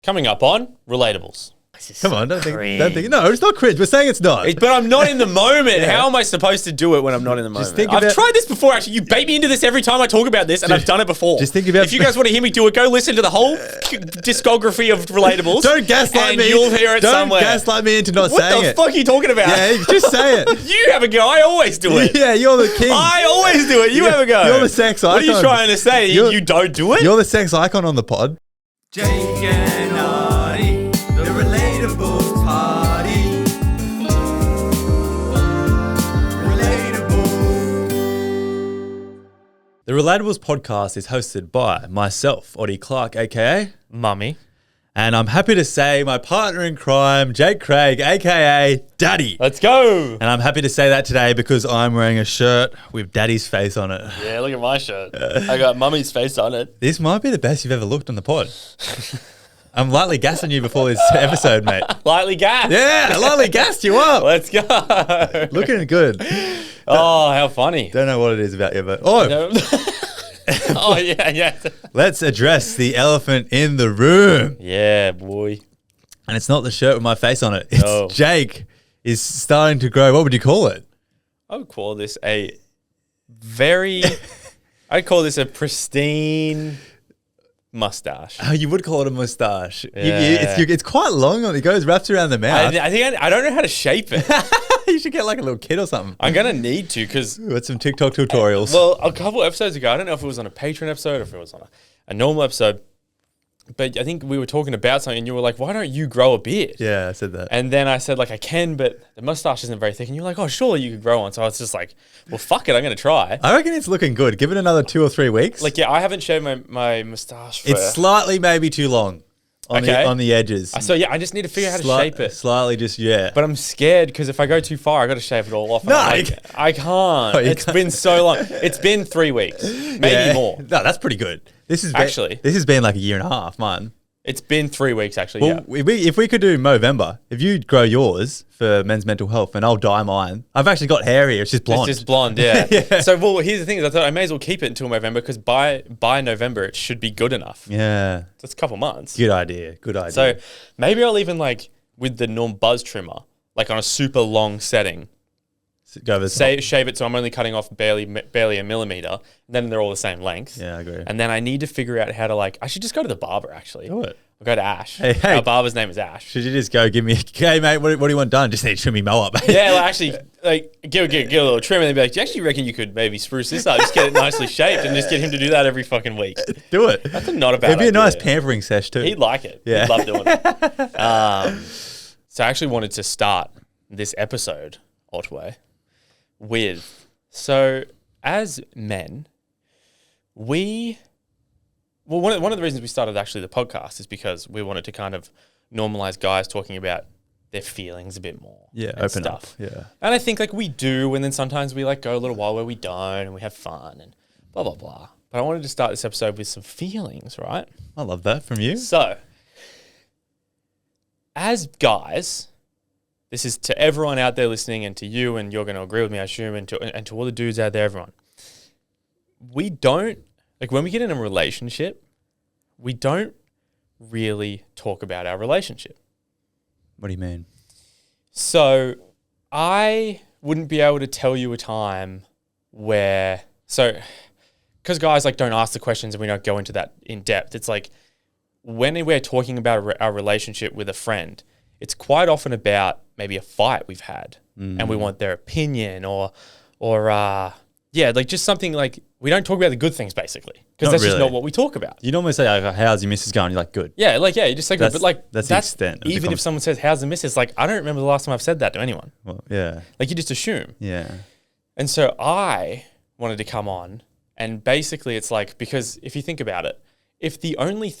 Coming up on Relatables. Come on, don't think. No, it's not cringe. We're saying it's not. But I'm not in the moment. Yeah. How am I supposed to do it when I'm not in the moment? I've tried this before, actually. You bait me into this every time I talk about this, and I've done it before. Just think about. If you guys want to hear me do it, go listen to the whole discography of Relatables. Don't gaslight me. You'll hear it somewhere. Don't gaslight me into not saying it. What the fuck are you talking about? Yeah, just say it. You have a go. I always do it. Yeah, you're the king. I always do it. You have a go. You're the sex icon. What are you trying to say? You don't do it? You're the sex icon on the pod. Jake and Artie, the Relatables party. Relatables. The Relatables podcast is hosted by myself, Oddie Clark, aka Mummy. And I'm happy to say my partner in crime, Jake Craig, aka Daddy. Let's go. And I'm happy to say that today because I'm wearing a shirt with Daddy's face on it. Yeah, look at my shirt. I got Mummy's face on it. This might be the best you've ever looked on the pod. I'm lightly gassing you before this episode, mate. Lightly gassed? Yeah, I lightly gassed you up. Let's go. Looking good. Oh, how funny. Don't know what it is about you, but... Oh, yeah. Let's address the elephant in the room. Yeah, boy. And it's not the shirt with my face on it. It's Jake is starting to grow. What would you call it? I would call this a I'd call this a pristine mustache. Oh, you would call it a mustache. Yeah. It's quite long. It goes wraps around the mouth. I think I don't know how to shape it. You should get like a little kid or something. I'm going to need to because... With some TikTok tutorials. Well, a couple episodes ago, I don't know if it was on a Patreon episode or if it was on a normal episode, but I think we were talking about something and you were like, why don't you grow a beard? Yeah, I said that. And then I said, like, I can, but the mustache isn't very thick. And you're like, oh, surely you could grow one. So I was just like, well, fuck it, I'm going to try. I reckon it's looking good. Give it another 2 or 3 weeks. Like, yeah, I haven't shaved my mustache for... It's slightly maybe too long on the edges. So, yeah, I just need to figure out how to shape it. Slightly just, yeah. But I'm scared because if I go too far, I got to shave it all off. No, I can't. It's been so long. It's been 3 weeks, maybe more. No, that's pretty good. This has been like a year and a half, man. It's been 3 weeks, actually. Well, yeah. If we could do Movember, if you grow yours for men's mental health, and I'll dye mine. I've actually got hair here. It's just blonde. It's just blonde, yeah. Yeah. So, well, here's the thing. I thought I may as well keep it until November because by November it should be good enough. Yeah. So it's a couple months. Good idea. So maybe I'll even like with the norm buzz trimmer, like on a super long setting. Shave it so I'm only cutting off barely a millimeter. And then they're all the same length. Yeah, I agree. And then I need to figure out how to I should just go to the barber actually. Do it. I'll go to Ash. Hey. Our barber's name is Ash. Should you just go give me, hey mate, what do you want done? Just need to trim me mow up. Yeah, actually, give a little trim and then be like, do you actually reckon you could maybe spruce this up? Just get it nicely shaped and just get him to do that every fucking week. Do it. That's not a bad idea. It'd be a nice pampering sesh too. He'd like it. Yeah. He'd love doing it. So I actually wanted to start this episode, Otway, with, so as men, one of the reasons we started actually the podcast is because we wanted to kind of normalize guys talking about their feelings a bit more. Yeah, and open stuff. up. Yeah. And I think we do, and then sometimes we go a little while where we don't and we have fun and blah, blah, blah. But I wanted to start this episode with some feelings, right? I love that from you. So, as guys, this is to everyone out there listening and to you, and you're going to agree with me, I assume, and to all the dudes out there, everyone. We don't, when we get in a relationship, we don't really talk about our relationship. What do you mean? So I wouldn't be able to tell you a time where, because guys don't ask the questions and we don't go into that in depth. It's when we're talking about our relationship with a friend, it's quite often about maybe a fight we've had and we want their opinion or just something we don't talk about the good things basically because that's just not what we talk about. You normally say, how's your missus going? You're like, good. Yeah, you just say good. But that's the extent. Even if someone says, how's the missus? I don't remember the last time I've said that to anyone. Well, yeah. You just assume. Yeah. And so I wanted to come on and basically it's because if you think about it, if the only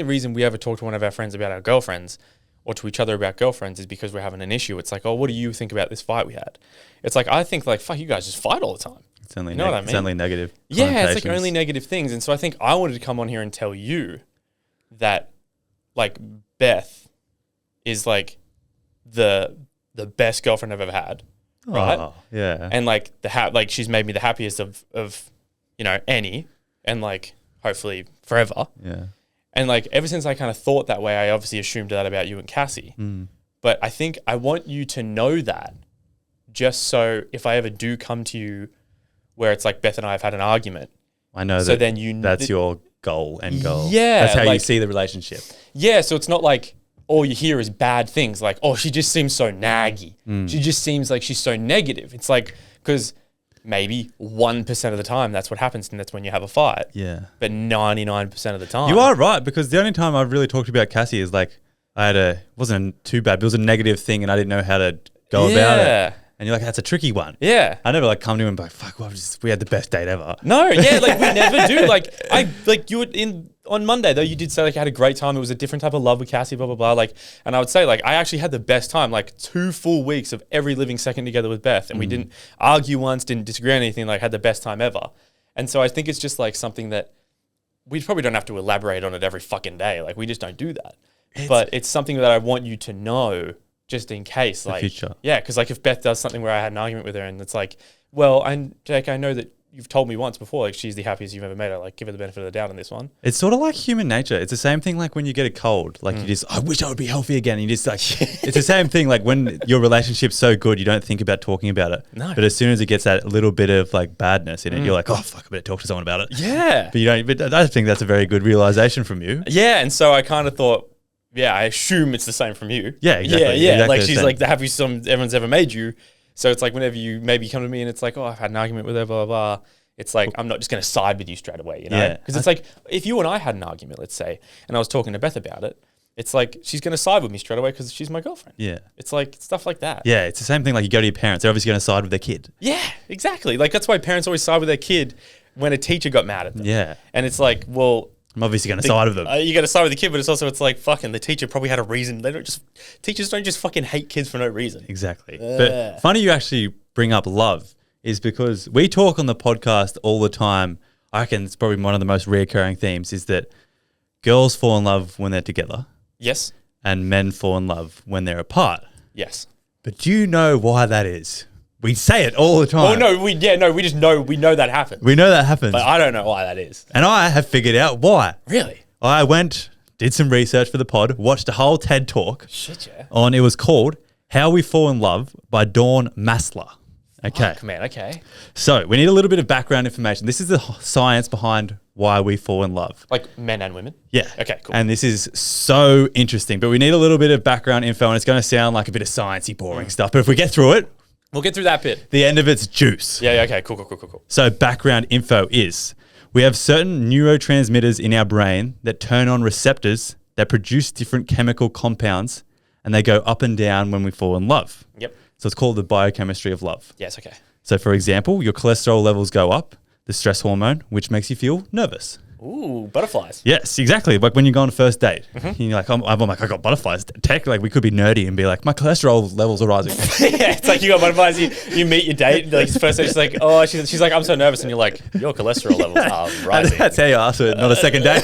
reason we ever talk to one of our friends about our girlfriends or to each other about girlfriends is because we're having an issue, it's what do you think about this fight we had? It's I think fuck, you guys just fight all the time. It's only, you know what I mean? It's only negative. Yeah, it's only negative things. And so I think I wanted to come on here and tell you that Beth is the best girlfriend I've ever had. Right? Oh, yeah. And she's made me the happiest of any and hopefully forever. Yeah. And like ever since I kind of thought that way, I obviously assumed that about you and Cassie. But I think I want you to know that, just so if I ever do come to you where it's like Beth and I have had an argument. I know so that then that's your end goal. Yeah. That's how you like, see the relationship. Yeah. So it's not like all you hear is bad things. Like, oh, she just seems so naggy. She just seems like she's so negative. It's like, because maybe 1% of the time that's what happens, and that's when you have a fight. Yeah. But 99% of the time. You are right, because the only time I've really talked about Cassie is like wasn't too bad, but it was a negative thing and I didn't know how to go about it. And you're like, that's a tricky one. Yeah. I never like come to him and be like, fuck, we had the best date ever. No, yeah, like we never do. Like you would on Monday though, you did say like I had a great time. It was a different type of love with Cassie, blah, blah, blah. Like, and I would say like, I actually had the best time, like 2 full weeks of every living second together with Beth. And we didn't argue once, didn't disagree on anything, like had the best time ever. And so I think it's just like something that we probably don't have to elaborate on it every fucking day. Like we just don't do that. But it's something that I want you to know, just in case, like, future. Yeah, because like if Beth does something where I had an argument with her and it's like, well, Jake, I know that you've told me once before, like she's the happiest you've ever made her. Like give her the benefit of the doubt on this one. It's sort of like human nature. It's the same thing like when you get a cold. Like you just, I wish I would be healthy again. And you just like, it's the same thing. Like when your relationship's so good, you don't think about talking about it. No. But as soon as it gets that little bit of like badness in it, you're like, oh fuck, I better talk to someone about it. Yeah. But you don't. But I think that's a very good realization from you. Yeah, and so I kind of thought, yeah, I assume it's the same from you. Yeah, exactly. Yeah. Exactly Like the she's same. like the happiest everyone's ever made you. So it's like whenever you maybe come to me and it's like, oh, I've had an argument with her, blah, blah, blah. It's like, I'm not just going to side with you straight away, you know? Yeah. Because it's like, if you and I had an argument, let's say, and I was talking to Beth about it, it's like, she's going to side with me straight away because she's my girlfriend. Yeah. It's like stuff like that. Yeah, it's the same thing like you go to your parents. They're obviously going to side with their kid. Yeah, exactly. Like that's why parents always side with their kid when a teacher got mad at them. Yeah. And it's like, well, I'm obviously going to side with them. you got to side with the kid, but it's like fucking the teacher probably had a reason. Teachers don't just fucking hate kids for no reason. Exactly. But funny you actually bring up love is because we talk on the podcast all the time. I reckon it's probably one of the most reoccurring themes is that girls fall in love when they're together Yes. and men fall in love when they're apart. Yes. But do you know why that is? We say it all the time. Oh no, we just know that happened. We know that happens. But I don't know why that is. And I have figured out why. Really? I went, did some research for the pod, watched a whole TED talk Shit, yeah. on, it was called How We Fall in Love by Dawn Massler. Okay. Fuck, man, okay. So we need a little bit of background information. This is the science behind why we fall in love. Like men and women? Yeah. Okay, cool. And this is so interesting, but we need a little bit of background info and it's going to sound like a bit of sciencey, boring stuff. But if we get through it, We'll get through that bit. the end of it's juice. Yeah, okay, cool. So background info is we have certain neurotransmitters in our brain that turn on receptors that produce different chemical compounds and they go up and down when we fall in love. Yep. So it's called the biochemistry of love. Yes, okay. So for example, your cholesterol levels go up, the stress hormone, which makes you feel nervous. Ooh, butterflies. Yes, exactly. Like when you go on a first date, and you're like, I'm like, I got butterflies. Tech, like we could be nerdy and be like, my cholesterol levels are rising. Yeah, it's like you got butterflies. You meet your date. Like first date, she's like, oh, she's like, I'm so nervous, and you're like, your cholesterol levels are rising. That's how you ask it, not a second date.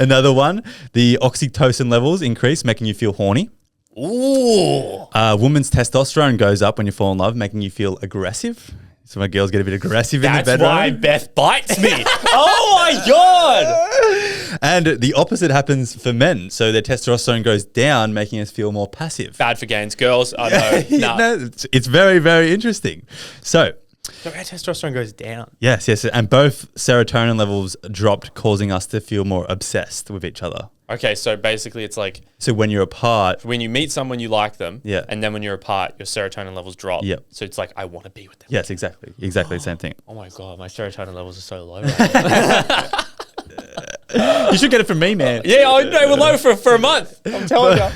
Another one, the oxytocin levels increase, making you feel horny. Ooh. Woman's testosterone goes up when you fall in love, making you feel aggressive. So my girls get a bit aggressive in the That's bedroom. why Beth bites me. Oh my God. And the opposite happens for men. So their testosterone goes down, making us feel more passive. Bad for gains. Girls, I know. Nah. No, it's very, very interesting. So, So our testosterone goes down. yes. And both serotonin levels dropped, causing us to feel more obsessed with each other. Okay, so basically it's like So when you're apart, when you meet someone, you like them. Yeah. And then when you're apart, your serotonin levels drop. Yep. So it's like, I want to be with them. yes, exactly the same thing. Oh my God, my serotonin levels are so low right now. You should get it from me, man. Yeah, I know, we're low for a month. I'm telling you.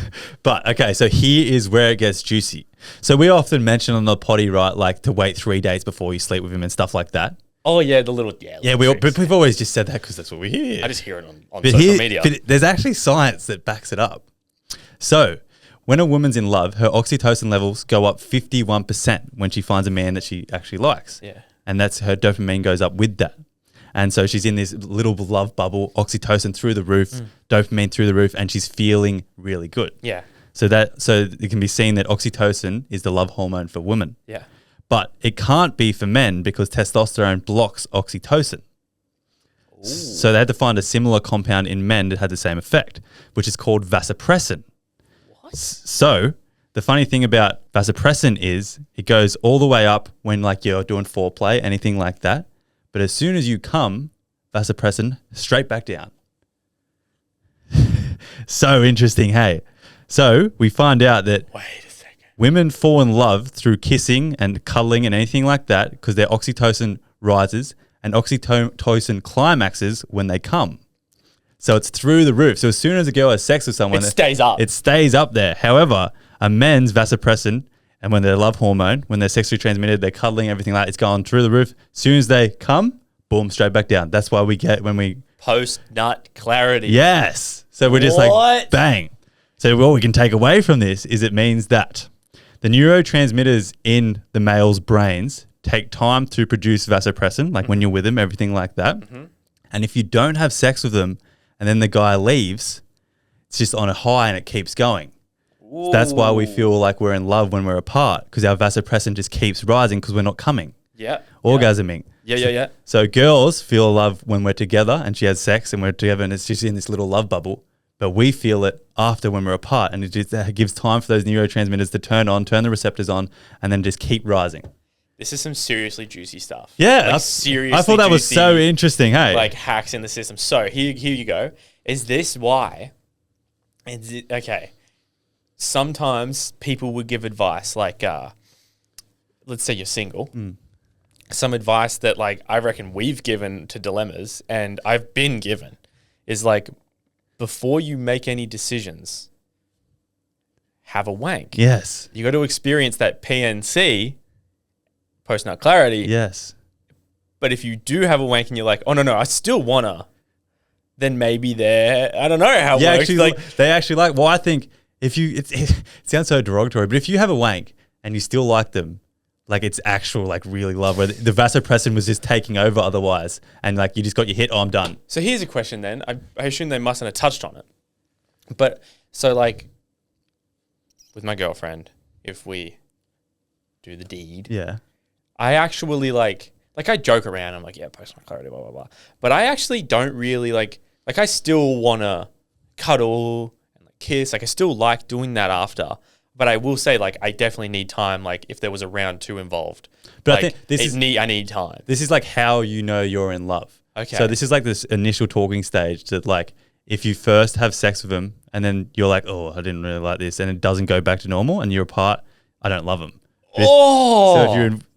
But okay, so here is where it gets juicy. So we often mention on the potty, right, like to wait 3 days before you sleep with him and stuff like that. Oh yeah, the little Yeah, but we've always just said that because that's what we hear. I just hear it on But social media. but there's actually science that backs it up. So when a woman's in love, her oxytocin levels go up 51% when she finds a man that she actually likes. Yeah. And that's her dopamine goes up with that. And so she's in this little love bubble, oxytocin through the roof, dopamine through the roof, and she's feeling really good. Yeah. So it can be seen that oxytocin is the love hormone for women. Yeah. But it can't be for men because testosterone blocks oxytocin. So they had to find a similar compound in men that had the same effect, which is called vasopressin. What? So the funny thing about vasopressin is it goes all the way up when like you're doing foreplay, anything like that. But as soon as you come, vasopressin straight back down. So interesting, hey? So we find out that Wait a second. women fall in love through kissing and cuddling and anything like that because their oxytocin rises and oxytocin climaxes when they come. So it's through the roof. So as soon as a girl has sex with someone, It stays up. It stays up there. However, a men's vasopressin, and when their love hormone, when they're sexually transmitted, they're cuddling, everything like that, it's going through the roof. As soon as they come, boom, straight back down. That's why we get when we... Post-nut clarity. Yes. So we're just What? like, bang. So what we can take away from this is it means that the neurotransmitters in the male's brains take time to produce vasopressin, like when you're with them, everything like that. And if you don't have sex with them and then the guy leaves, it's just on a high and it keeps going. So that's why we feel like we're in love when we're apart, because our vasopressin just keeps rising because we're not coming, Yeah. orgasming. Yeah. So girls feel love when we're together and she has sex and we're together and it's just in this little love bubble. But we feel it after when we're apart, and it just gives time for those neurotransmitters to turn the receptors on, and then just keep rising. This is some seriously juicy stuff. Yeah. Like seriously I thought that was juicy, so interesting, hey? like hacks in the system. So here you go. Is this why? Okay. Sometimes people would give advice like, let's say you're single. Some advice that like I reckon we've given to dilemmas and I've been given is like, before you make any decisions, have a wank. Yes. You got to experience that PNC, post-nut clarity. Yes. But if you do have a wank and you're like, oh no, I still wanna, then maybe I don't know how it works. Actually, they actually like, well, I think if you, it sounds so derogatory, but if you have a wank and you still like them, like it's actual like really love, where the vasopressin was just taking over otherwise, and like you just got your hit, oh, I'm done. So here's a question then. I assume they mustn't have touched on it. But so like with my girlfriend, if we do the deed, Yeah. I actually like I joke around. I'm like, yeah, post-nut clarity, blah, blah, blah. But I actually don't really like I still want to cuddle and like kiss. Like I still like doing that after. But I will say, like, I definitely need time, like, if there was a round 2 involved. But like, I think I need time. This is like how you know you're in love. Okay. So this is like this initial talking stage that like if you first have sex with them and then you're like, oh, I didn't really like this, and it doesn't go back to normal and you're apart, I don't love them. Oh!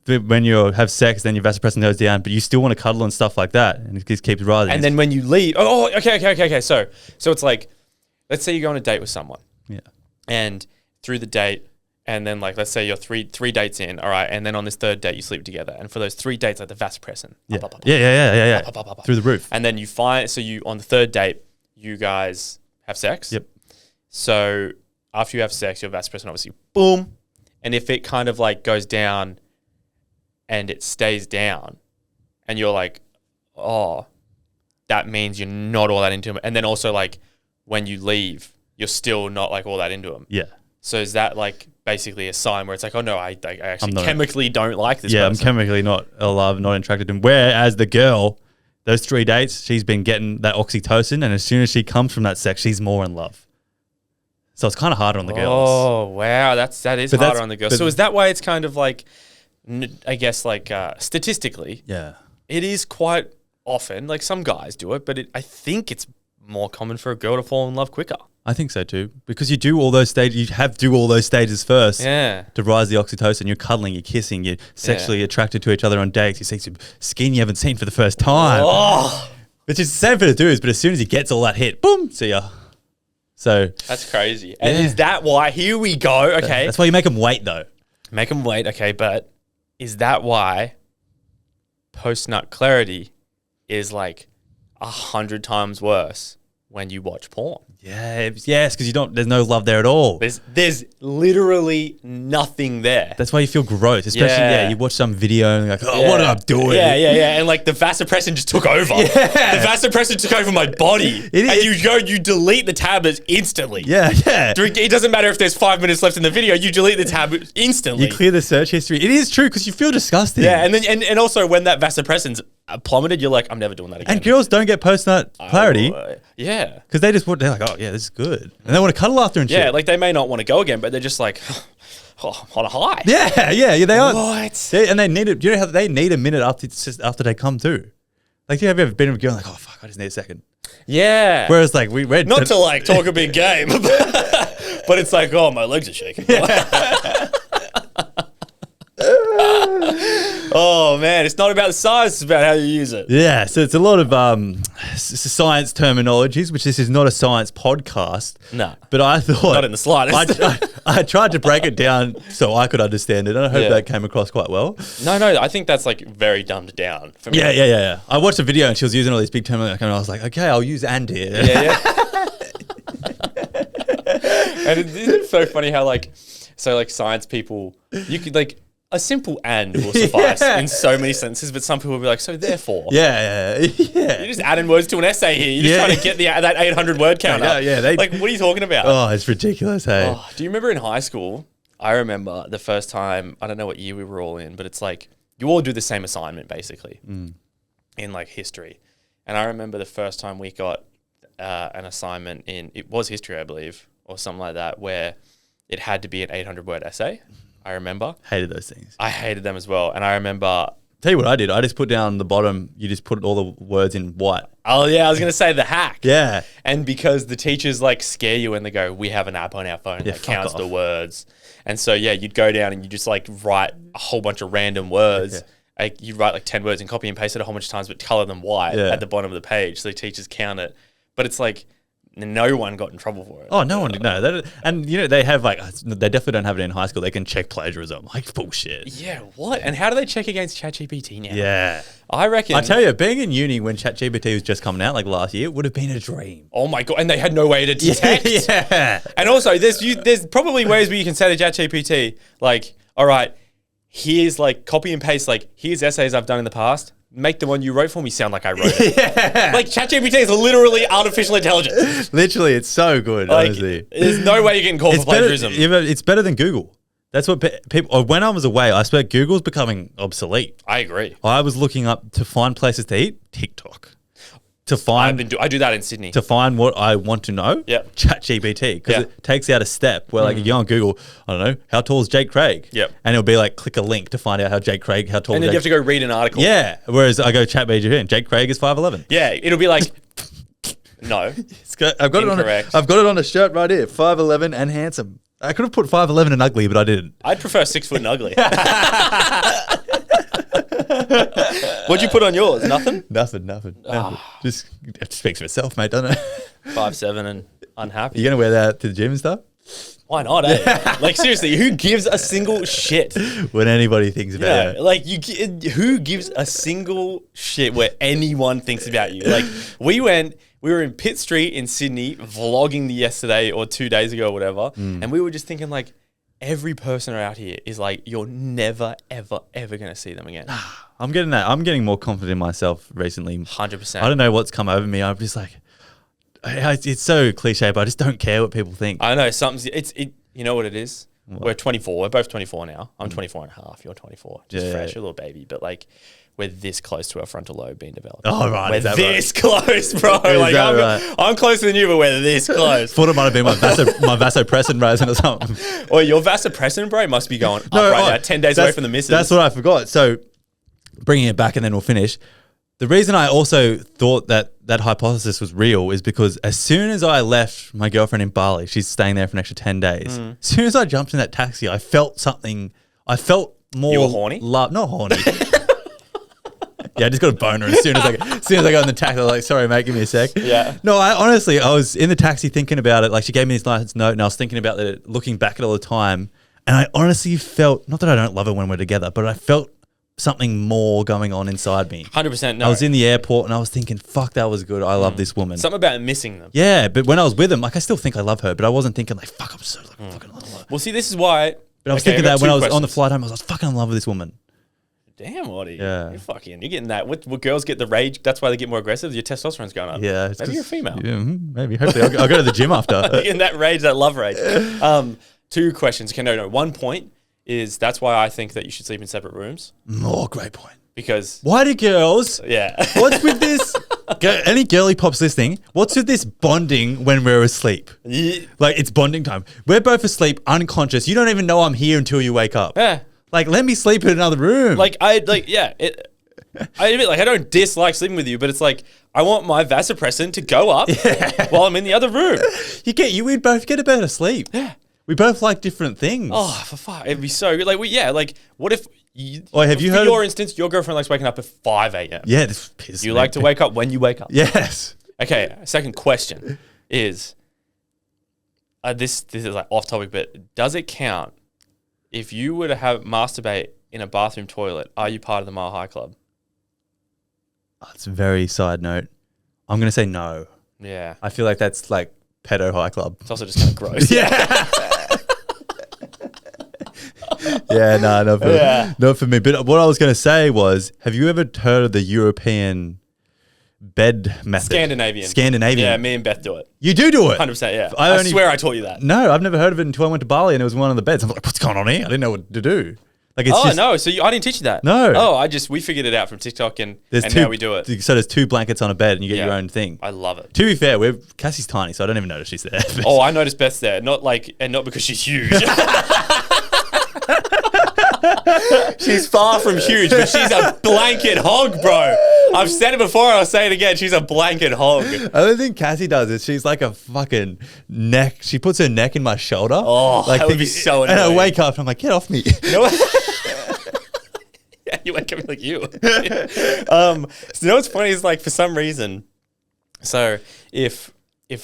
So if when you have sex, then your vasopressin goes down, but you still want to cuddle and stuff like that, and it just keeps rising. And then when you leave, okay. So it's like, let's say you go on a date with someone. Yeah. And through the date, and then like let's say you're three dates in, all right, and then on this third date you sleep together, and for those 3 dates, like the vasopressin, Yeah. up, Yeah. up. Through the roof. And then you find, so you on the third date, you guys have sex. Yep. So after you have sex, your vasopressin obviously boom, and if it kind of like goes down, and it stays down, and you're like, oh, that means you're not all that into him, and then also like when you leave, you're still not like all that into him. Yeah. So is that like basically a sign where it's like, oh no, I actually not- chemically don't like this Yeah, person? I'm chemically not alive, not attracted to him. Whereas the girl, those 3 dates, she's been getting that oxytocin, and as soon as she comes from that sex, she's more in love. So it's kind of harder on the girls. Oh wow, that is But harder that's- on the girls. but- So is that why it's kind of like, I guess like statistically, Yeah. it is quite often, like some guys do it, but I think it's more common for a girl to fall in love quicker. I think so too, because you do all those stages. You have to do all those stages first Yeah. to rise the oxytocin. You're cuddling, you're kissing, you're sexually attracted to each other on dates. You see some skin you haven't seen for the first time, Oh, which is the same for the dudes. But as soon as he gets all that hit, boom, see ya. So that's crazy. And Yeah. is that why? Here we go. Okay. that's why you make them wait though. Make them wait. Okay. But is that why post-nut clarity is like 100 times worse when you watch porn? Yeah, yes, because there's no love there at all. There's literally nothing there. That's why you feel gross, especially you watch some video and you're like, oh, what am I doing? Yeah, and like the vasopressin just took over. The vasopressin took over my body. It is. And you delete the tablets instantly. Yeah. It doesn't matter if there's 5 minutes left in the video, you delete the tablet instantly. You clear the search history. It is true because you feel disgusting. Yeah, and then and also when that vasopressin's plummeted, you're like, I'm never doing that again. And girls don't get post-nut-clarity Yeah. because they're like, oh, yeah, this is good. And they want to cuddle after and shit. Yeah, like they may not want to go again, but they're just like, oh, on a high. Yeah, they are. What? And they need it. You know how they need a minute after they come to. Like, have you ever been with a girl like, oh, fuck, I just need a second. Yeah. Whereas, like, we're not to like talk a big game, but it's like, oh, my legs are shaking. Oh man, it's not about the size; it's about how you use it. Yeah, so it's a lot of science terminologies, which this is not a science podcast. No, but I thought not in the slightest. I tried to break it down so I could understand it, and I hope that came across quite well. No, I think that's like very dumbed down for me. Yeah. I watched a video and she was using all these big terminology, and I was like, okay, I'll use "and" here. Yeah. And isn't it so funny how like science people, you could like. A simple "and" will suffice in so many sentences, but some people will be like, so therefore. Yeah. You're just adding words to an essay here. You're just trying to get that 800 word count up. Yeah. Like, what are you talking about? Oh, it's ridiculous, hey. Oh, do you remember in high school? I remember the first time, I don't know what year we were all in, but it's like, you all do the same assignment, basically, in like history. And I remember the first time we got an assignment it was history, I believe, or something like that, where it had to be an 800 word essay. I remember. Hated those things. I hated them as well. And I remember... Tell you what I did. I just put down the bottom, you just put all the words in white. Oh, yeah. I was going to say the hack. Yeah. And because the teachers like scare you and they go, we have an app on our phone that counts the words. And so, you'd go down and you just like write a whole bunch of random words. Yeah. Like you write like 10 words and copy and paste it a whole bunch of times, but color them white at the bottom of the page. So the teachers count it. But it's like... No one got in trouble for it. Oh, no one did. No, and you know they have like they definitely don't have it in high school. They can check plagiarism. Like bullshit. Yeah, what? And how do they check against ChatGPT now? Yeah, I reckon. I tell you, being in uni when ChatGPT was just coming out, like last year, would have been a dream. Oh my god! And they had no way to detect. Yeah. And also, there's probably ways where you can say to ChatGPT, like, all right, here's like copy and paste, like here's essays I've done in the past. Make the one you wrote for me sound like I wrote it. Yeah. Like ChatGPT is literally artificial intelligence. Literally, it's so good, like, honestly. There's no way you're getting caught for plagiarism. It's better than Google. That's what people... When I was away, I swear Google's becoming obsolete. I agree. I was looking up to find places to eat, TikTok. To find... I do that in Sydney. To find what I want to know, ChatGPT. Because it takes out a step where like you go on Google, I don't know, how tall is Jake Craig? Yep. And it'll be like, click a link to find out how tall and then you have to go read an article. Yeah. Whereas I go ChatGPT and Jake Craig is 5'11". Yeah. It'll be like... No. I've got it on a shirt right here. 5'11" and handsome. I could have put 5'11" and ugly, but I didn't. I'd prefer 6 foot and ugly. What'd you put on yours? Nothing? Nothing. Just it speaks for itself, mate, doesn't it? 5'7" and unhappy. You gonna wear that to the gym and stuff? Why not, eh? Like, seriously, who gives a single shit? When anybody thinks about you. Like, who gives a single shit where anyone thinks about you? Like, we were in Pitt Street in Sydney vlogging yesterday or 2 days ago or whatever, and we were just thinking, like, every person out here is like, you're never, ever, ever going to see them again. I'm getting that. I'm getting more confident in myself recently. 100%. I don't know what's come over me. I'm just like, it's so cliche, but I just don't care what people think. I know you know what it is? What? We're 24. We're both 24 now. I'm 24 and a half. You're 24. Just fresh, a little baby. But like, we're this close to our frontal lobe being developed. Oh, right. We're this close, bro. Like, I'm closer than you, but we're this close. Thought it might have been my vasopressin rising or something. Or your vasopressin, bro, must be going up now. 10 days away from the missus. That's what I forgot. So, bringing it back and then we'll finish. The reason I also thought that hypothesis was real is because as soon as I left my girlfriend in Bali, she's staying there for an extra 10 days. As soon as I jumped in that taxi, I felt something. I felt more. You were horny? Not horny. Yeah, I just got a boner as soon as I got in the taxi. I was like, sorry, mate, give me a sec. Yeah. No, I was in the taxi thinking about it. Like, she gave me this nice note and I was thinking about it, looking back at it all the time. And I honestly felt, not that I don't love her when we're together, but I felt something more going on inside me. 100%. No. I was in the airport and I was thinking, fuck, that was good. I love this woman. Something about missing them. Yeah, but when I was with them, like, I still think I love her, but I wasn't thinking like, fuck, I'm so fucking love her. Well, see, this is why. But I was thinking that when I was on the flight home, I was fucking in love with this woman. Damn, Oddie. Yeah. You're getting that. What girls get the rage, that's why they get more aggressive. Your testosterone's going up. Yeah. Maybe you're a female. Yeah, maybe. Hopefully I'll go to the gym after. Getting that rage, that love rage. 2 questions. Okay, no. 1 point is that's why I think that you should sleep in separate rooms. Oh, great point. because Why do girls? yeah, What's with this? Any girly pops listening? What's with this bonding when we're asleep? Like it's bonding time. We're both asleep, unconscious. You don't even know I'm here until you wake up. yeah. Like let me sleep in another room. I admit, like, I don't dislike sleeping with you, but it's like I want my vasopressin to go up while I'm in the other room. We'd both get a better sleep. Yeah. We both like different things. Oh, for fuck, it'd be so good. Like, what if? Have you for heard your of- instance, your girlfriend likes waking up at 5 a.m. Yeah, this pisses You me like to wake up when you wake up. Yes. Okay. Second question is, this is like off topic, but does it count if you were to have masturbate in a bathroom toilet? Are you part of the Mile High Club? It's a very side note. I'm gonna say no. Yeah. I feel like that's like pedo high club. It's also just kind of gross. Yeah. Yeah, no, not for me. But what I was going to say was, have you ever heard of the European bed method? Scandinavian. Yeah, me and Beth do it. You do it? 100%, yeah. I I only- swear I taught you that. No, I've never heard of it until I went to Bali and it was one of the beds. I'm like, what's going on here? I didn't know what to do. Like it's just, No, so I didn't teach you that. No. Oh, we figured it out from TikTok and now we do it. So there's 2 blankets on a bed and you get Yeah. your own thing. I love it. To be fair, Cassie's tiny, so I don't even notice she's there. Oh, I noticed Beth's there. Not because she's huge. She's far from huge, but she's a blanket hog, bro. I've said it before, I'll say it again. She's a blanket hog. I don't think Cassie does it. She's like a fucking neck. She puts her neck in my shoulder. Oh, that would be so And I annoying. wake up and I'm like, get off me. You know what? Yeah, you wake up like you. So you know what's funny is like for some reason, so if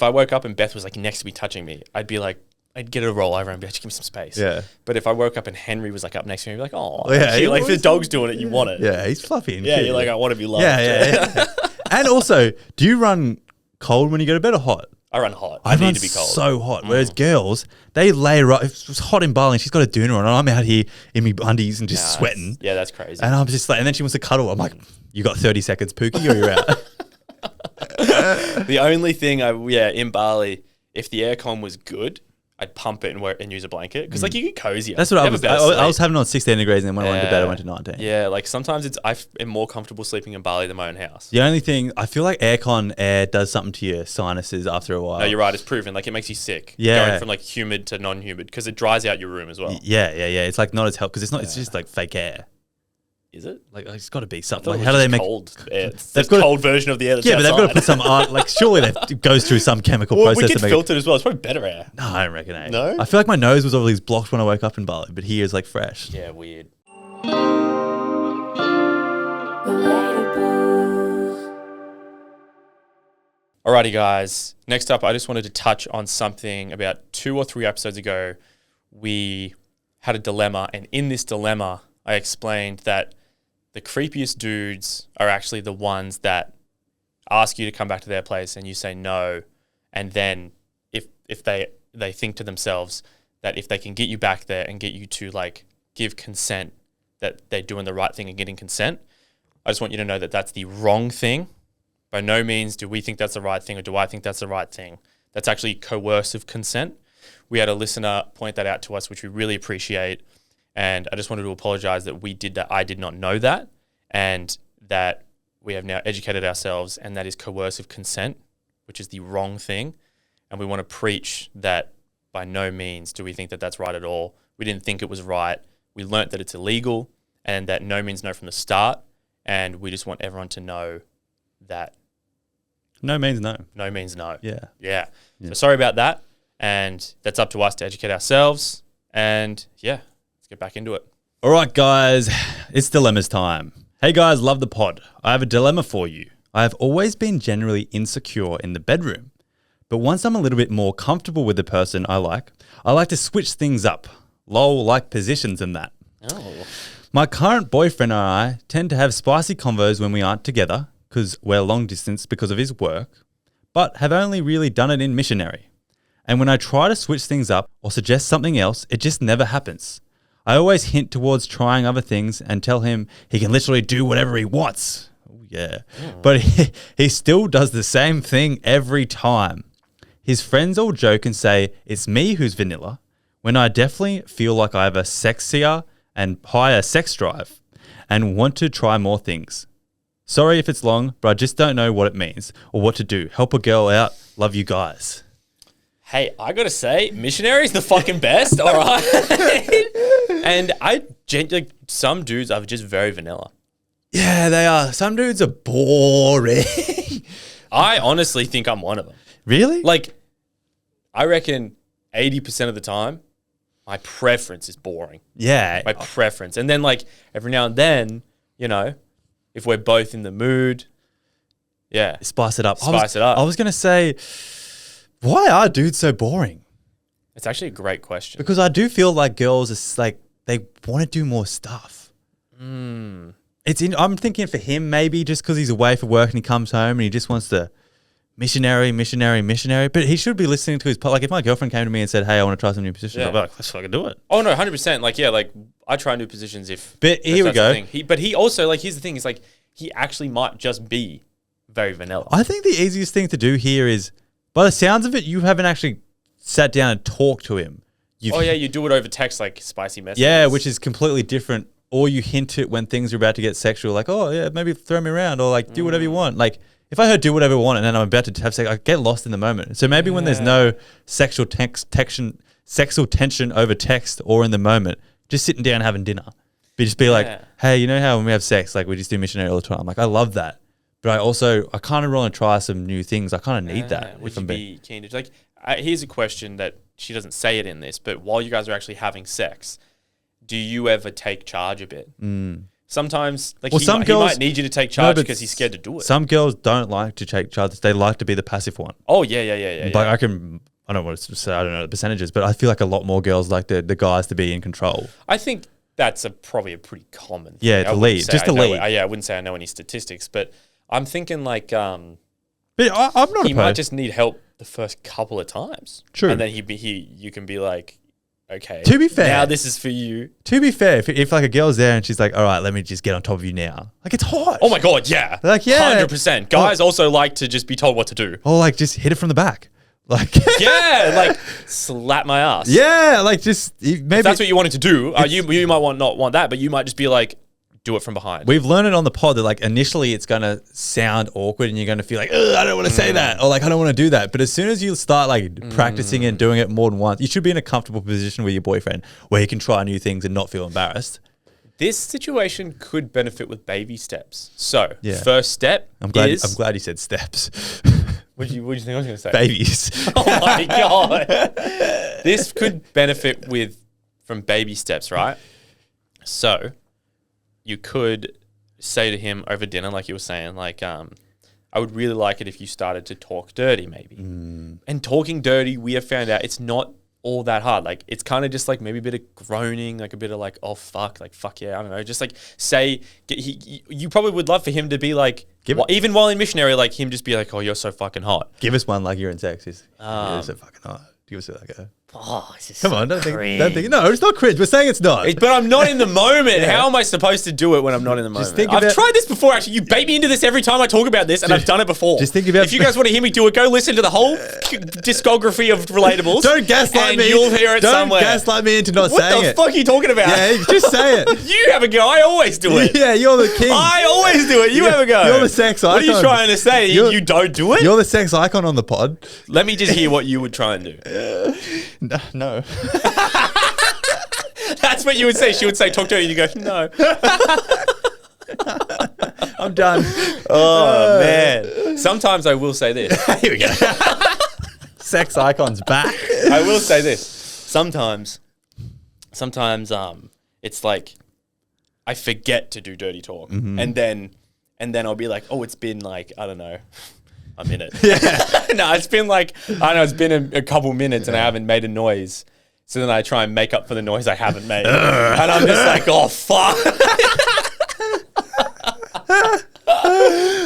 I woke up and Beth was like next to me touching me, I'd be like, I'd get her to roll over and be like, give me some space. Yeah. But if I woke up and Henry was like up next to me, I'd be like, oh, Yeah, cute. he Like if the always- dog's doing it, you want it. Yeah, he's fluffy and Yeah, cute. you're like, I want to be loved. Yeah. And also, do you run cold when you go to bed or hot? I run hot. I I run need to be cold. so hot. Whereas girls, they layer up. If it's hot in Bali and she's got a doona on and I'm out here in my undies and just sweating. Yeah, that's crazy. And I'm just like, and then she wants to cuddle. I'm like, you got 30 seconds, Pookie, or you're out. The only thing in Bali, if the aircon was good, I'd pump it and use a blanket because like you get cozier. That's what You I have a was. better I was sleep. having on 16 degrees, and then when I went to bed, I went to 19. Yeah, like sometimes I am more comfortable sleeping in Bali than my own house. The only thing I feel like aircon air does something to your sinuses after a while. No, you're right. It's proven. Like it makes you sick. Yeah. Going from like humid to non-humid because it dries out your room as well. Yeah. It's like not as helpful because it's not. It's just like fake air. Is it? Like it's got to be I something. thought Like, it how do was they just make? cold air? It's They've the got to- cold version of the air that's Yeah, but they've got to outside. put some art. Like surely that goes through some chemical Well, we process get to make. filtered as well. It's probably better air. No, I don't reckon. No? I feel like my nose was always blocked when I woke up in Bali, but here is like fresh. Yeah, weird. Alrighty, guys. Next up, I just wanted to touch on something about 2 or 3 episodes ago. We had a dilemma, and in this dilemma, I explained that the creepiest dudes are actually the ones that ask you to come back to their place and you say no, and then if they think to themselves that if they can get you back there and get you to like give consent, that they're doing the right thing and getting consent. I just want you to know that that's the wrong thing. By no means do we think that's the right thing or do I think that's the right thing. That's actually coercive consent. We had a listener point that out to us, which we really appreciate. And I just wanted to apologize that we did that. I did not know that, and that we have now educated ourselves, and that is coercive consent, which is the wrong thing. And we want to preach that by no means do we think that that's right at all. We didn't think it was right. We learnt that it's illegal and that no means no from the start. And we just want everyone to know that No means no. no means no. Yeah. Yeah. So sorry about that. And that's up to us to educate ourselves. And yeah, let's get back into it. All right, guys, it's dilemmas time. Hey, guys, love the pod. I have a dilemma for you. I have always been generally insecure in the bedroom, but once I'm a little bit more comfortable with the person I like to switch things up. Lol, like positions and that. Oh. My current boyfriend and I tend to have spicy convos when we aren't together because we're long distance because of his work, but have only really done it in missionary. And when I try to switch things up or suggest something else, it just never happens. I always hint towards trying other things and tell him he can literally do whatever he wants. Oh, yeah. But he still does the same thing every time. His friends all joke and say it's me who's vanilla, when I definitely feel like I have a sexier and higher sex drive. and want to try more things. Sorry if it's long, but I just don't know what it means or what to do. Help a girl out. Love you guys. Hey, I gotta say, missionary's the fucking best, all right? And some dudes are just very vanilla. Yeah, they are. Some dudes are boring. I honestly think I'm one of them. Really? Like, I reckon 80% of the time, my preference is boring. Yeah. My preference. And then, like, every now and then, you know, if we're both in the mood, yeah. Spice it up. Spice it up. I was going to say, why are dudes so boring? It's actually a great question. Because I do feel like girls are like, they want to do more stuff. I'm thinking for him, maybe just because he's away for work and he comes home and he just wants to missionary. But he should be listening to his like if my girlfriend came to me and said, "Hey, I want to try some new positions," I'd be like, "Let's fucking do it." Oh no, 100%. Like yeah, like I try new positions if. But here we go. But he also like here's the thing: is like he actually might just be very vanilla. I think the easiest thing to do here is, by the sounds of it, you haven't actually sat down and talked to him. You do it over text, like spicy messages. Yeah, which is completely different. Or you hint it when things are about to get sexual, like, "Oh yeah, maybe throw me around," or like, "Do whatever you want." Like. If I heard do whatever I want and then I'm about to have sex, I get lost in the moment. So maybe when there's no sexual tension over text or in the moment, just sitting down having dinner. But just be like, hey, you know how when we have sex, like we just do missionary all the time. Like I love that. But I kind of want to try some new things. I kind of need that. Would you be keen to, like, here's a question that she doesn't say it in this, but while you guys are actually having sex, do you ever take charge a bit? Sometimes, like, he might need you to take charge because he's scared to do it. Some girls don't like to take charge. They like to be the passive one. Oh, yeah. But I don't want to say, I don't know the percentages, but I feel like a lot more girls like the guys to be in control. I think that's probably a pretty common thing. Yeah, to lead. Just to lead. I wouldn't say I know any statistics, but I'm thinking like... but I'm not He might just need help the first couple of times. True. And then you can be like... Okay. To be fair, now this is for you. To be fair, if like a girl's there and she's like, "All right, let me just get on top of you now," like it's hot. Oh my god, yeah. Like 100%. Guys also like to just be told what to do. Or like just hit it from the back, like yeah, like slap my ass. Yeah, like just maybe if that's what you wanted to do. You might not want that, but you might just be like, do it from behind. We've learned it on the pod that like initially it's gonna sound awkward and you're gonna feel like, I don't want to say that, or like I don't want to do that. But as soon as you start like practicing and doing it more than once, you should be in a comfortable position with your boyfriend where you can try new things and not feel embarrassed. This situation could benefit with baby steps. So first step I'm glad you said steps. What do you think I was gonna say? Babies. Oh my god. This could benefit from baby steps, right? So you could say to him over dinner, like you were saying, like, I would really like it if you started to talk dirty, maybe. And talking dirty, we have found out it's not all that hard. Like, it's kind of just like maybe a bit of groaning, like a bit of like, oh, fuck, like, fuck yeah, I don't know. Just like you probably would love for him to be like, even while in missionary, like him just be like, oh, you're so fucking hot. Give us one like you're in sex. You're so fucking hot. Give us like a... Oh, this is Come on, don't think. No, it's not cringe. We're saying it's not. But I'm not in the moment. How am I supposed to do it when I'm not in the moment? I've tried this before, actually. You bait me into this every time I talk about this, and I've done it before. Just think about... If you guys want to hear me do it, go listen to the whole discography of Relatables. Don't gaslight me. You'll hear it somewhere. Don't gaslight me into not saying it. What the fuck are you talking about? Yeah, just say it. You have a go. I always do it. Yeah, you're the king. I always do it. You have a go. You're the sex icon. What are you trying to say? You don't do it? You're the sex icon on the pod. Let me just hear what you would try and do. No. That's what you would say. She would say, talk to her, and you go, no. I'm done. Oh, man. Sometimes I will say this. Here we go. Sex icon's back. I will say this. Sometimes it's like I forget to do dirty talk. And then I'll be like, oh, it's been like, I don't know, a minute. Yeah. No, it's been like, I don't know, it's been a couple minutes and I haven't made a noise. So then I try and make up for the noise I haven't made. And I'm just like, oh, fuck.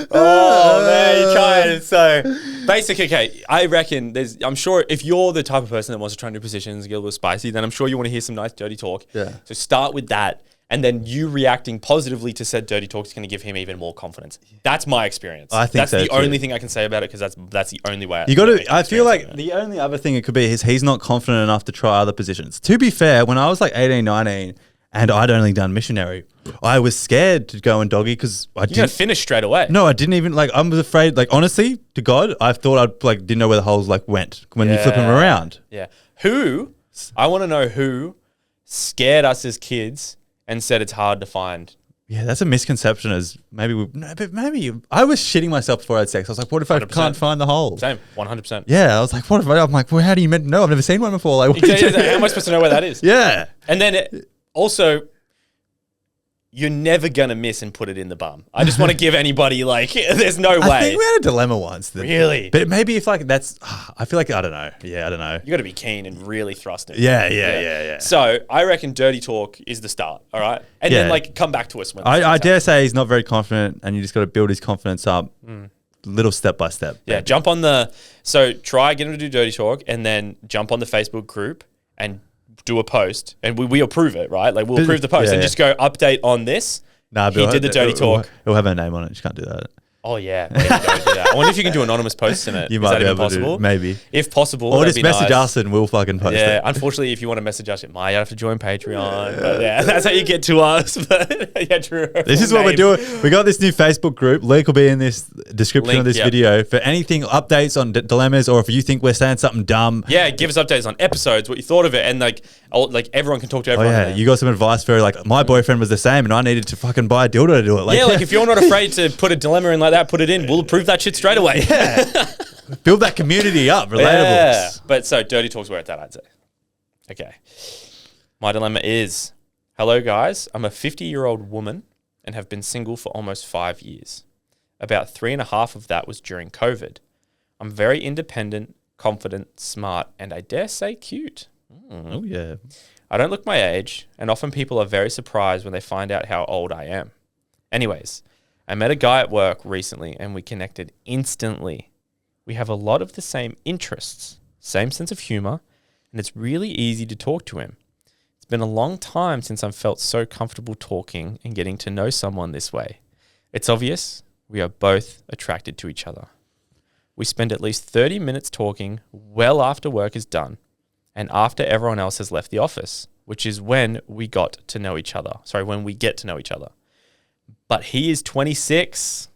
Oh, man, you're trying. So basically, okay, I reckon I'm sure if you're the type of person that wants to try new positions, get a little spicy, then I'm sure you want to hear some nice dirty talk. Yeah. So start with that. And then you reacting positively to said dirty talk is going to give him even more confidence. That's my experience. I think that's so the too. only thing I can say about it because that's the only way. You got to. I feel like the only other thing it could be is he's not confident enough to try other positions. To be fair, when I was like 18, 19, and I'd only done missionary. I was scared to go and doggy because I You gotta didn't. finish straight away. No, I didn't even like. I was afraid. Like honestly, to God, I thought I'd like didn't know where the holes like went when you flip them around. Yeah. I want to know who scared us as kids and said it's hard to find. Yeah, that's a misconception. As maybe I was shitting myself before I had sex. I was like, what if I 100%. can't find the hole? Same, 100%. Yeah, I was like, what if I'm like, well, how do you meant to know? I've never seen one before. Like, what do you do? How am I supposed to know where that is? Yeah. And then also, you're never going to miss and put it in the bum. I just want to give anybody, like, there's no way. I think we had a dilemma once. Really? But maybe if, like, that's... I feel like... I don't know. Yeah, I don't know. You got to be keen and really thrust it. Yeah. So, I reckon dirty talk is the start, all right? And then, Yeah. like, come back to us when I dare say he's not very confident, and you just got to build his confidence up little step by step. Yeah, jump on the... So, try, get him to do dirty talk, and then jump on the Facebook group and do a post, and we approve it, right? Like, we'll approve the post and just go, update on this. Nah, He did the dirty talk. It'll have a name on it. You can't do that. Oh, yeah. Way to go, do that. I wonder if you can do anonymous posts in it. You Is might that be even able to do possible? it, maybe. If possible, Or that'd just be message nice. us and we'll fucking post Yeah, it. unfortunately, if you want to message us, you might have to join Patreon. But yeah, that's how you get to us. But yeah, true. This is what we're doing. We got this new Facebook group. Link will be in this description Link, of this yep. video for anything, updates on dilemmas, or if you think we're saying something dumb. Yeah, give us updates on episodes, what you thought of it, and like everyone can talk to Oh everyone. yeah, there. you got some advice for like my boyfriend was the same, and I needed to fucking buy a dildo to do it. Like, yeah, like if you're not afraid to put a dilemma in like that, put it in. We'll approve that shit straight away. build that community up, relatables. Yeah. But so dirty talk's where it's at, I'd say. Okay. My dilemma is, hello guys, I'm a 50-year-old woman and have been single for almost 5 years. About 3.5 of that was during COVID. I'm very independent, confident, smart, and I dare say cute. Oh yeah. I don't look my age, and often people are very surprised when they find out how old I am. Anyways, I met a guy at work recently and we connected instantly. We have a lot of the same interests, same sense of humor, and it's really easy to talk to him. It's been a long time since I've felt so comfortable talking and getting to know someone this way. It's obvious we are both attracted to each other. We spend at least 30 minutes talking well after work is done and after everyone else has left the office, which is when we got to know each other. Sorry, when we get to know each other. But he is 26,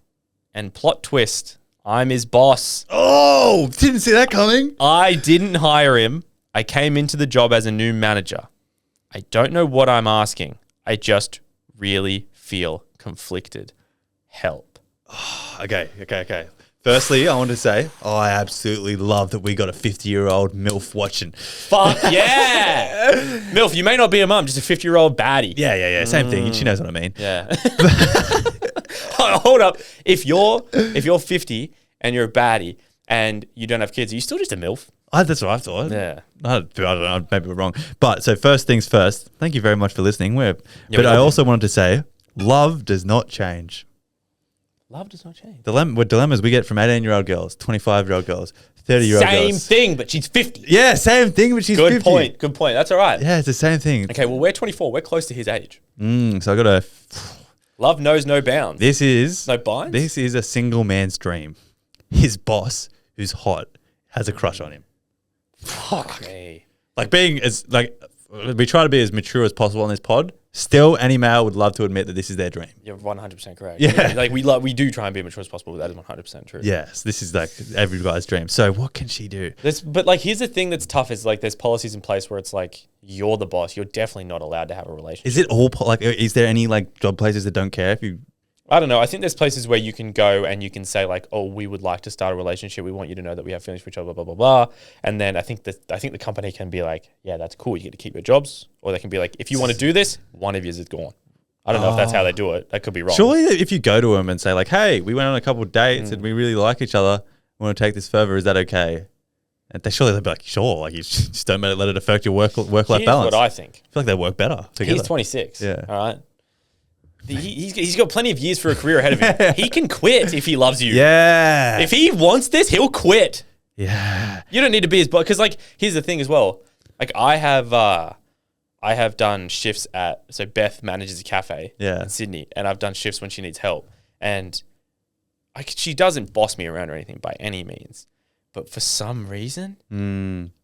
and plot twist, I'm his boss. Oh, didn't see that coming. I didn't hire him. I came into the job as a new manager. I don't know what I'm asking. I just really feel conflicted. Help. Okay. Firstly, I want to say I absolutely love that we got a 50-year-old MILF watching. Fuck yeah. MILF, you may not be a mum, just a 50-year-old baddie. Yeah. Same thing. She knows what I mean. Yeah. Hold up. If you're 50 and you're a baddie and you don't have kids, are you still just a MILF? That's what I thought. Yeah. I don't know. Maybe we're wrong. But so first things first, thank you very much for listening. we But I love also wanted to say, love does not change. Love does not change. What dilemmas we get from 18-year-old girls, 25-year-old girls, 30-year-old girls. Same thing, but she's 50. Yeah, same thing, but she's 50. Good point. That's all right. Yeah, it's the same thing. Okay, well, we're 24. We're close to his age. So I got to... Love knows no bounds. This is... No binds? This is a single man's dream. His boss, who's hot, has a crush on him. Fuck me. Like being as... Like, we try to be as mature as possible on this pod. Still, any male would love to admit that this is their dream. You're 100% correct. Yeah. Like we do try and be as mature as possible, but that is 100% true. Yes, this is like every guy's dream. So what can she do? But like, here's the thing that's tough is like there's policies in place where it's like you're the boss. You're definitely not allowed to have a relationship. Is it all like? Is there any like job places that don't care if you? I don't know. I think there's places where you can go and you can say like, oh, we would like to start a relationship. We want you to know that we have feelings for each other, blah, blah, blah. And then I think the company can be like, yeah, that's cool. You get to keep your jobs. Or they can be like, if you want to do this, one of yours is gone. I don't know if that's how they do it. That could be wrong. Surely if you go to them and say like, hey, we went on a couple of dates and we really like each other. We want to take this further. Is that okay? And they'll be like, sure. Like you just don't let it affect your work-life Here's balance. what I think. I feel like they work better together. He's 26. Yeah. All right. He's got plenty of years for a career ahead of him. He can quit if he loves you. Yeah. If he wants this, he'll quit. Yeah. You don't need to be his boss. Because, like, here's the thing as well. Like, I have done shifts so Beth manages a cafe in Sydney, and I've done shifts when she needs help. And she doesn't boss me around or anything by any means. But for some reason,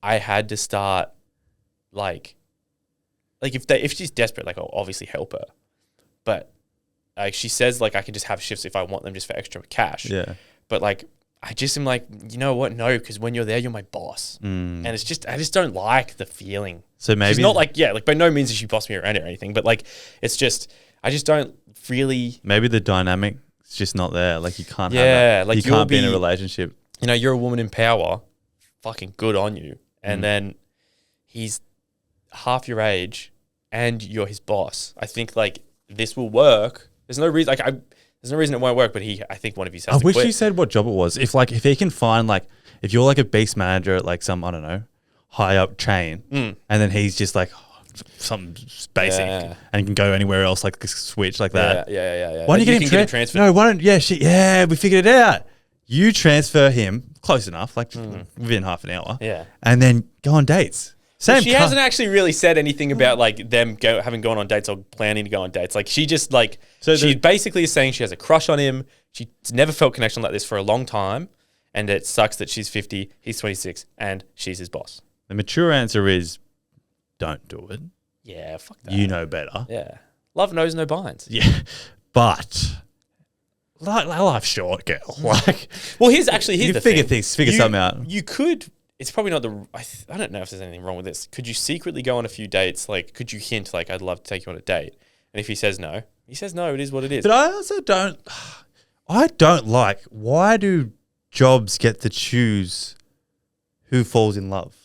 I had to start, like, like if she's desperate, like I'll obviously help her. But like she says, like I can just have shifts if I want them just for extra cash. Yeah. But like I just am like, you know what? No, because when you're there, you're my boss, and it's just I just don't like the feeling. So maybe she's not like like by no means does she boss me around or anything, but like it's just I just don't really. Maybe the dynamic is just not there. Like you can't. have that. Like you can't be in a relationship. You know, you're a woman in power. Fucking good on you. And then he's half your age, and you're his boss. I think like this will work. There's no reason. There's no reason it won't work. But I think one of you has I to wish quit. you said what job it was. If he can find like if you're like a beast manager at like some I don't know high up chain, and then he's just like something basic and can go anywhere else like switch like that. Yeah. Why don't you get him transferred? No, why don't? Yeah, we figured it out. You transfer him close enough, like within half an hour. Yeah. And then go on dates. Same. She hasn't actually really said anything about like them having gone on dates or planning to go on dates. Like she just like she basically is saying she has a crush on him. She's never felt connection like this for a long time, and it sucks that she's 50, he's 26, and she's his boss. The mature answer is, don't do it. Yeah, fuck that. You know better. Yeah, love knows no binds. Yeah, but life's short, girl. Like, well, here's the thing. Figure something out. You could. It's probably not I don't know if there's anything wrong with this. Could you secretly go on a few dates? Like, could you hint like, I'd love to take you on a date? And if he says no, it is what it is. But I also don't like, why do jobs get to choose who falls in love?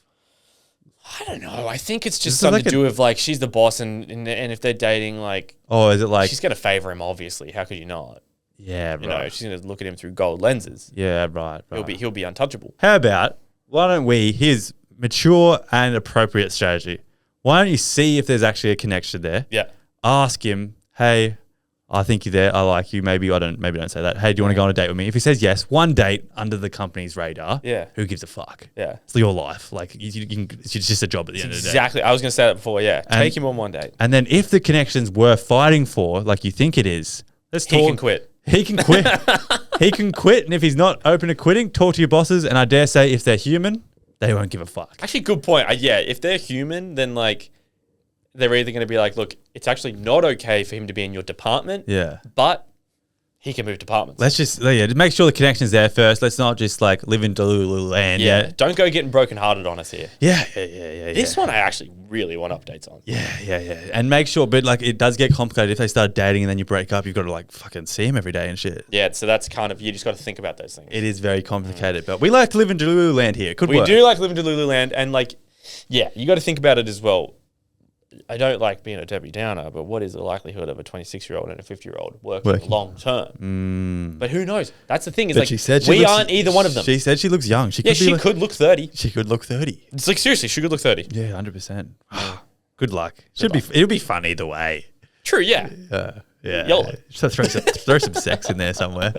I don't know. I think it's just something to do with like, she's the boss and if they're dating, like, oh, is it like, she's going to favor him, obviously. How could you not? Yeah, You know, she's going to look at him through gold lenses. Yeah, right. He'll be untouchable. How about, why don't here's mature and appropriate strategy. Why don't you see if there's actually a connection there? Yeah. Ask him, hey, I think you're there. I like you. Maybe don't say that. Hey, do you want to go on a date with me? If he says yes, one date under the company's radar. Yeah. Who gives a fuck? Yeah. It's your life. Like it's just a job at the end of the day. Exactly. I was going to say that before. Yeah. Take him on one date. And then if the connection's worth fighting for, like you think it is, let's talk. He can quit. He can quit. He can quit. And if he's not open to quitting, talk to your bosses. And I dare say if they're human, they won't give a fuck. Actually, good point. Yeah. If they're human, then like, they're either going to be like, look, it's actually not okay for him to be in your department. Yeah. But he can move departments. Let's just make sure the connection's there first. Let's not just like live in Delulu land. Yeah. Don't go getting brokenhearted on us here. Yeah. This one I actually really want updates on. Yeah. And make sure, but like it does get complicated if they start dating and then you break up. You've got to like fucking see him every day and shit. Yeah. So that's kind of, you just got to think about those things. It is very complicated, but we like to live in Delulu land here. We do like living in Delulu land, and like, yeah, you got to think about it as well. I don't like being a Debbie Downer, but what is the likelihood of a 26-year-old and a 50-year-old working long term? But who knows? That's the thing. Is but like she said we aren't either one of them. She said she looks young. She could look 30. She could look 30. It's like seriously, she could look 30. Yeah, 100%. Good luck. It'll be fun either way. True. Yeah. Yeah. YOLO. So throw some sex in there somewhere.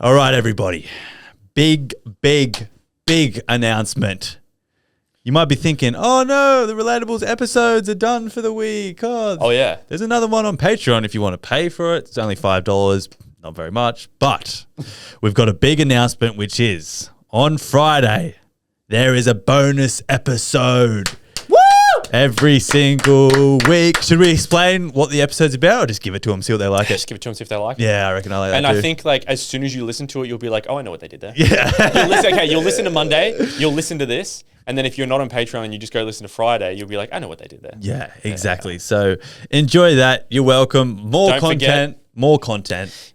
All right, everybody. Big announcement. You might be thinking, oh no, the Relatables episodes are done for the week. Oh yeah. There's another one on Patreon if you want to pay for it. It's only $5. Not very much. But we've got a big announcement, which is on Friday, there is a bonus episode. Woo! Every single week. Should we explain what the episode's about or just give it to them, see what they like it? Just give it to them, see if they like it. Yeah, I reckon I like that and too. I think like as soon as you listen to it, you'll be like, oh, I know what they did there. Yeah. You'll listen to Monday, you'll listen to this, and then if you're not on Patreon and you just go listen to Friday, you'll be like, I know what they did there. Yeah, exactly. Yeah. So enjoy that. You're welcome. More content.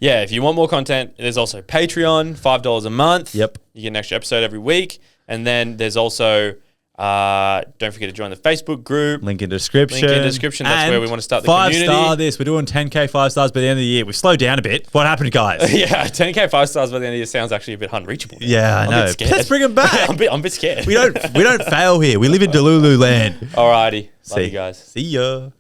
Yeah, if you want more content, there's also Patreon, $5 a month. Yep. You get an extra episode every week. And then there's also, don't forget to join the Facebook group. Link in description. That's where we want to start the community. 5-star this. We're doing 10K 5 stars by the end of the year. We've slowed down a bit. What happened, guys? Yeah, 10K 5 stars by the end of the year sounds actually a bit unreachable. Yeah, I know. Let's bring them back. I'm a bit scared. We don't fail here. We live in Delulu land. Alrighty. Love you guys. See ya.